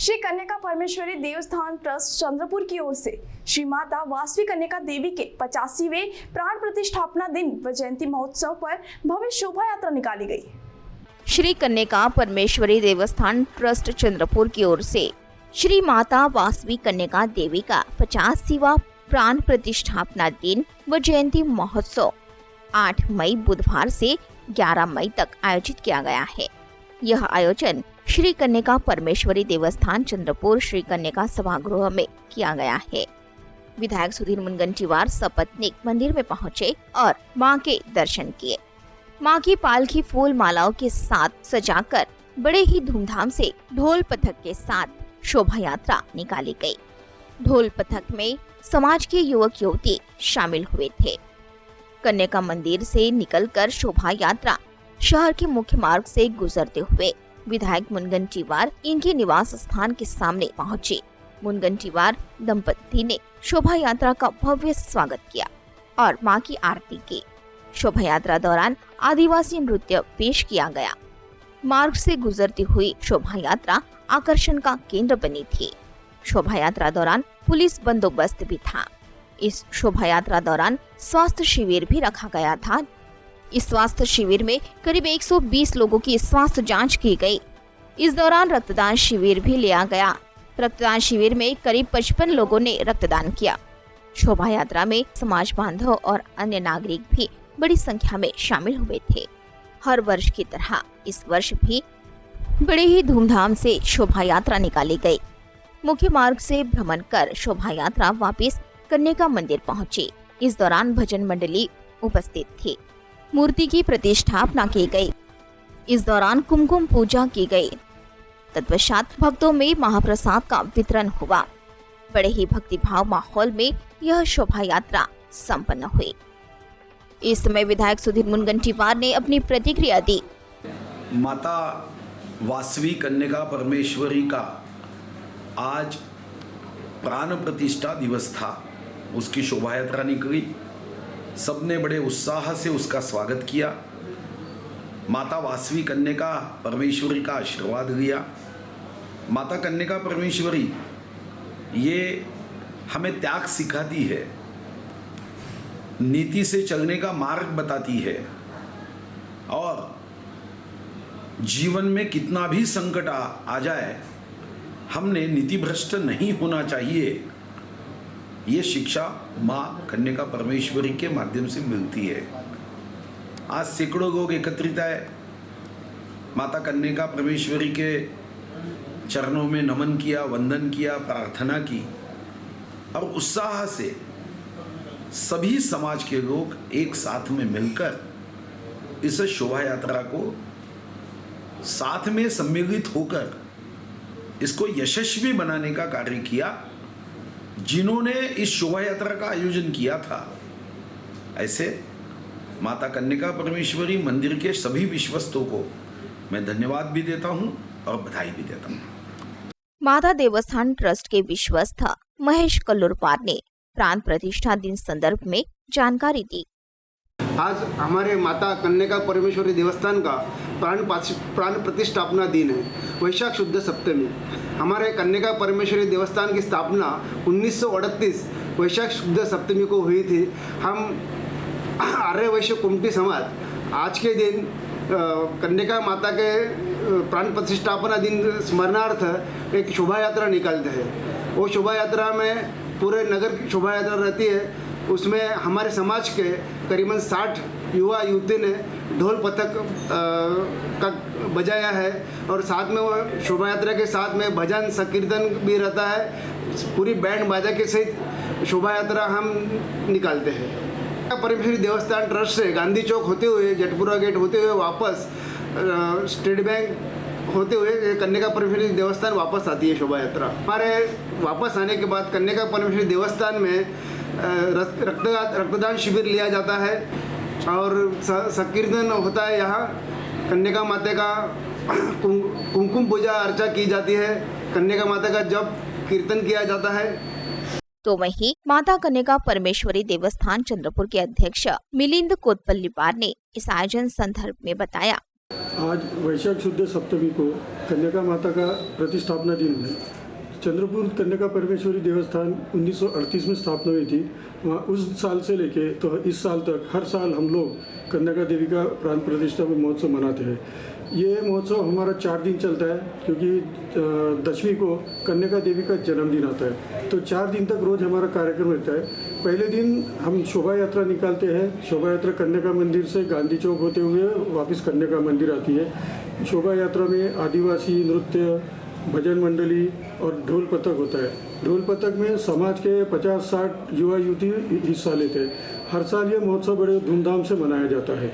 श्री कन्या परमेश्वरी देवस्थान ट्रस्ट चंद्रपुर की ओर से श्री माता वासवी कन्या देवी के 85वें प्राण प्रतिष्ठापना दिन व जयंती महोत्सव पर भव्य शोभा यात्रा निकाली गई। श्री कन्या परमेश्वरी देवस्थान ट्रस्ट चंद्रपुर की ओर से श्री माता वासवी कन्या देवी का 85वां प्राण प्रतिष्ठापना दिन व जयंती महोत्सव 8 मई बुधवार से 11 मई तक आयोजित किया गया है। यह आयोजन श्री कन्या परमेश्वरी देवस्थान चंद्रपुर श्री कन्या सभागृह में किया गया है। विधायक सुधीर मुनगंटीवार सपत्नीक मंदिर में पहुंचे और मां के दर्शन किए। मां की पालकी फूल मालाओं के साथ सजाकर बड़े ही धूमधाम से ढोल पथक के साथ शोभा यात्रा निकाली गई। ढोल पथक में समाज के युवक युवती शामिल हुए थे। कन्या मंदिर से निकलकर शोभा यात्रा शहर के मुख्य मार्ग से गुजरते हुए विधायक मुनगंटीवार इनके निवास स्थान के सामने पहुंचे। मुनगंटीवार दंपति ने शोभा यात्रा का भव्य स्वागत किया और मां की आरती की। शोभा यात्रा दौरान आदिवासी नृत्य पेश किया गया। मार्ग से गुजरती हुई शोभा यात्रा आकर्षण का केंद्र बनी थी। शोभा यात्रा दौरान पुलिस बंदोबस्त भी था। इस शोभा यात्रा दौरान स्वास्थ्य शिविर भी रखा गया था। इस स्वास्थ्य शिविर में करीब 120 लोगों की स्वास्थ्य जांच की गई। इस दौरान रक्तदान शिविर भी लिया गया। रक्तदान शिविर में करीब 55 लोगों ने रक्तदान किया। शोभा यात्रा में समाज बांधव और अन्य नागरिक भी बड़ी संख्या में शामिल हुए थे। हर वर्ष की तरह इस वर्ष भी बड़े ही धूमधाम से शोभा यात्रा निकाली गई। मुख्य मार्ग से भ्रमण कर शोभा यात्रा वापस कन्या मंदिर पहुंची। इस दौरान भजन मंडली उपस्थित थी। मूर्ति की प्रतिष्ठापना की गई। इस दौरान कुमकुम पूजा की गई। तत्पश्चात भक्तों में महाप्रसाद का वितरण हुआ। बड़े ही भक्तिभाव माहौल में यह शोभा यात्रा संपन्न हुई। इस समय विधायक सुधीर मुनगंटीवार ने अपनी प्रतिक्रिया दी। माता वासवी कन्या परमेश्वरी का आज प्राण प्रतिष्ठा दिवस था। उसकी शोभा यात्रा निकली। सबने बड़े उत्साह से उसका स्वागत किया। माता वासवी कन्या परमेश्वरी का आशीर्वाद लिया। माता कन्या परमेश्वरी ये हमें त्याग सिखाती है, नीति से चलने का मार्ग बताती है और जीवन में कितना भी संकट आ जाए हमने नीति भ्रष्ट नहीं होना चाहिए। ये शिक्षा माँ कन्या परमेश्वरी के माध्यम से मिलती है। आज सैकड़ों लोग एकत्रित आए, माता कन्या परमेश्वरी के चरणों में नमन किया, वंदन किया, प्रार्थना की और उत्साह से सभी समाज के लोग एक साथ में मिलकर इस शोभा यात्रा को साथ में सम्मिलित होकर इसको यशस्वी बनाने का कार्य किया। जिन्होंने इस शोभा यात्रा का आयोजन किया था, ऐसे माता कन्या परमेश्वरी मंदिर के सभी विश्वस्तों को मैं धन्यवाद भी देता हूं और बधाई भी देता हूं। माता देवस्थान ट्रस्ट के विश्वस्त महेश कल्लुरपार ने प्राण प्रतिष्ठा दिन संदर्भ में जानकारी दी। आज हमारे माता कन्या परमेश्वरी देवस्थान का प्राण प्रतिष्ठापना दिन है। वैशाख शुद्ध सप्तमी। हमारे कन्या परमेश्वरी देवस्थान की स्थापना 1938 वैशाख शुद्ध सप्तमी को हुई थी। हम आर्य वैश्य कुमटी समाज आज के दिन कन्या माता के प्राण प्रतिष्ठापना दिन स्मरणार्थ एक शोभा यात्रा निकालते हैं। वो शोभा यात्रा में पूरे नगर की शोभा यात्रा रहती है। उसमें हमारे समाज के करीबन 60 युवा युवती ने ढोल पथक का बजाया है और साथ में वो शोभा यात्रा के साथ में भजन संकीर्तन भी रहता है। पूरी बैंड बाजा के सहित शोभा यात्रा हम निकालते हैं। परमेश्वरी देवस्थान ट्रस्ट से गांधी चौक होते हुए जटपुरा गेट होते हुए वापस स्टेट बैंक होते हुए कन्या परमेश्वरी देवस्थान वापस आती है शोभा यात्रा। हमारे वापस आने के बाद कन्या परमेश्वरी देवस्थान में रक्तदान शिविर लिया जाता है और संकीर्तन होता है। यहाँ कन्या माता का कुमकुम पूजा अर्चा की जाती है। कन्या माता का जप कीर्तन किया जाता है। तो वहीं माता कन्या परमेश्वरी देवस्थान चंद्रपुर के अध्यक्ष मिलिंद कोतपल्लीपार ने इस आयोजन संदर्भ में बताया। आज वैशाख शुद्ध सप्तमी को कन्यका माता का प्रतिष्ठापना दिन है। चंद्रपुर कन्यका परमेश्वरी देवस्थान 1938 में स्थापना हुई थी। वहाँ उस साल से लेके तो इस साल तक हर साल हम लोग कन्यका देवी का प्राण प्रतिष्ठा महोत्सव मनाते हैं। ये महोत्सव हमारा 4 दिन चलता है, क्योंकि दशमी को कन्यका देवी का जन्मदिन आता है, तो 4 दिन तक रोज़ हमारा कार्यक्रम रहता है। पहले दिन हम शोभा यात्रा निकालते हैं। शोभा यात्रा कन्यका मंदिर से गांधी चौक होते हुए वापस कन्यका मंदिर आती है। शोभा यात्रा में आदिवासी नृत्य, भजन मंडली और ढोल पथक होता है। ढोल पथक में समाज के 50-60 युवा युवती हिस्सा लेते हैं। हर साल ये महोत्सव बड़े धूमधाम से मनाया जाता है।